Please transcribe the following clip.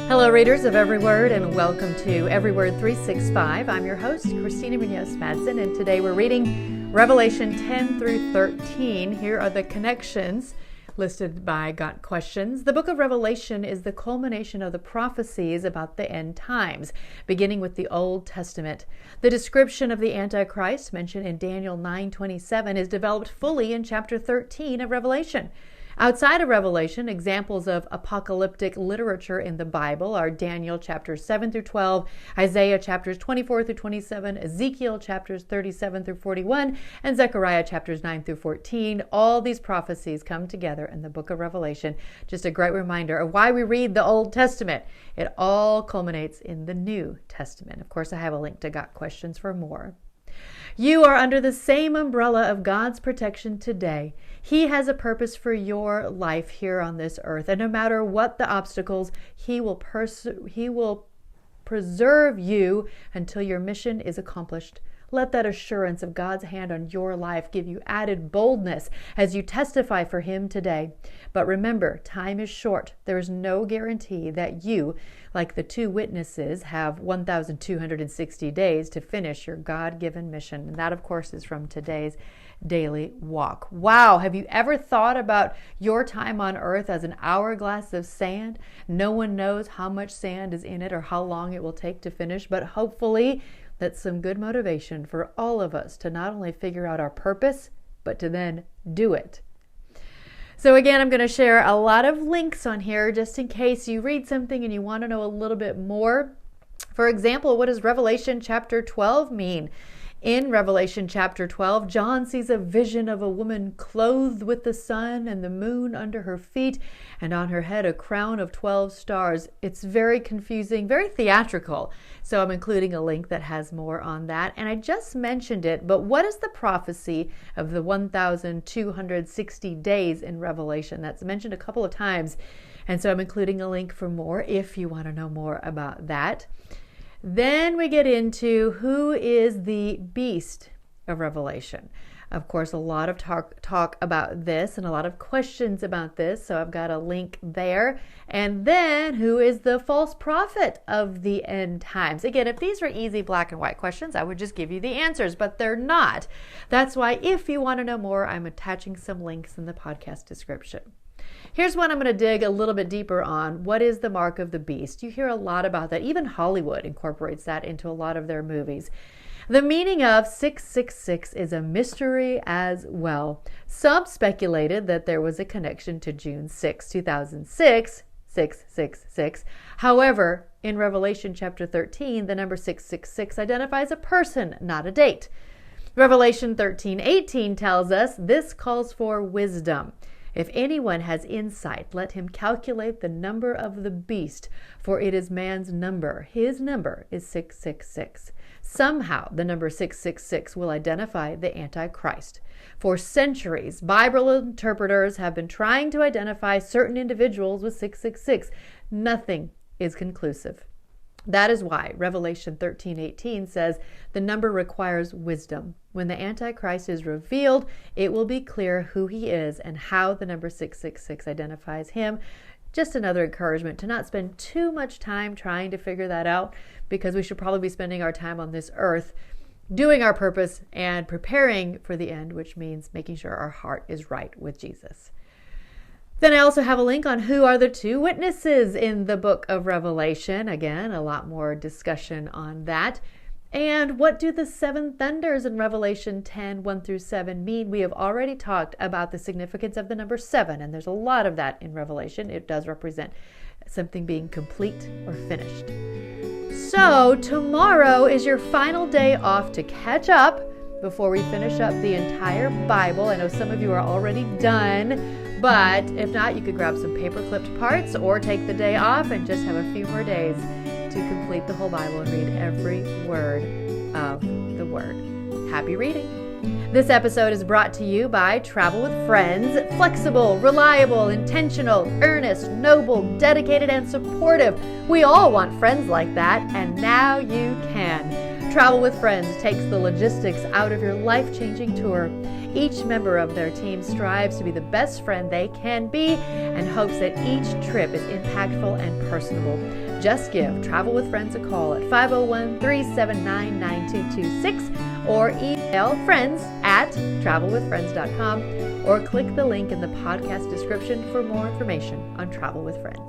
Hello, readers of Every Word, and welcome to EveryWord365. I'm your host, Christina Munoz-Madsen, and today we're reading Revelation 10 through 13. Here are the connections listed by Got Questions. The book of Revelation is the culmination of the prophecies about the end times, beginning with the Old Testament. The description of the Antichrist mentioned in Daniel 9:27 is developed fully in chapter 13 of Revelation. Outside of Revelation, examples of apocalyptic literature in the Bible are Daniel chapters 7 through 12, Isaiah chapters 24 through 27, Ezekiel chapters 37 through 41, and Zechariah chapters 9 through 14. All these prophecies come together in the book of Revelation. Just a great reminder of why we read the Old Testament. It all culminates in the New Testament. Of course, I have a link to Got Questions for more. You are under the same umbrella of God's protection today. He has a purpose for your life here on this earth, and no matter what the obstacles, He will preserve you until your mission is accomplished. Let that assurance of God's hand on your life give you added boldness as you testify for Him today. But remember, time is short. There is no guarantee that you, like the two witnesses, have 1,260 days to finish your God-given mission. And that, of course, is from today's daily walk. Wow, have you ever thought about your time on earth as an hourglass of sand? No one knows how much sand is in it or how long it will take to finish, but hopefully that's some good motivation for all of us to not only figure out our purpose, but to then do it. So again, I'm going to share a lot of links on here just in case you read something and you want to know a little bit more. For example, what does Revelation chapter 12 mean? In Revelation chapter 12, John sees a vision of a woman clothed with the sun and the moon under her feet, and on her head a crown of 12 stars. It's very confusing, very theatrical. So I'm including a link that has more on that. And I just mentioned it, but what is the prophecy of the 1,260 days in Revelation? That's mentioned a couple of times. And so I'm including a link for more if you want to know more about that. Then we get into who is the beast of Revelation. Of course, a lot of talk about this and a lot of questions about this, so I've got a link there. And then who is the false prophet of the end times? Again, if these were easy black and white questions, I would just give you the answers, but they're not. That's why if you want to know more, I'm attaching some links in the podcast description. Here's one I'm going to dig a little bit deeper on. What is the mark of the beast? You hear a lot about that. Even Hollywood incorporates that into a lot of their movies. The meaning of 666 is a mystery as well. Some speculated that there was a connection to June 6, 2006, 666. However, in Revelation chapter 13, the number 666 identifies a person, not a date. Revelation 13:18 tells us this calls for wisdom. If anyone has insight, let him calculate the number of the beast, for it is man's number. His number is 666. Somehow, the number 666 will identify the Antichrist. For centuries, Bible interpreters have been trying to identify certain individuals with 666. Nothing is conclusive. That is why Revelation 13:18 says the number requires wisdom. When the Antichrist is revealed, it will be clear who he is and how the number 666 identifies him. Just another encouragement to not spend too much time trying to figure that out, because we should probably be spending our time on this earth doing our purpose and preparing for the end, which means making sure our heart is right with Jesus. Then I also have a link on who are the two witnesses in the book of Revelation. Again, a lot more discussion on that. And what do the seven thunders in Revelation 10, 1 through 7 mean? We have already talked about the significance of the number 7, and there's a lot of that in Revelation. It does represent something being complete or finished. So tomorrow is your final day off to catch up before we finish up the entire Bible. I know some of you are already done, but if not, you could grab some paper-clipped parts or take the day off and just have a few more days to complete the whole Bible and read every word of the Word. Happy reading! This episode is brought to you by Travel with Friends. Flexible, reliable, intentional, earnest, noble, dedicated, and supportive. We all want friends like that, and now you can. Travel with Friends takes the logistics out of your life-changing tour. Each member of their team strives to be the best friend they can be and hopes that each trip is impactful and personable. Just give Travel with Friends a call at 501-379-9226 or email friends@travelwithfriends.com or click the link in the podcast description for more information on Travel with Friends.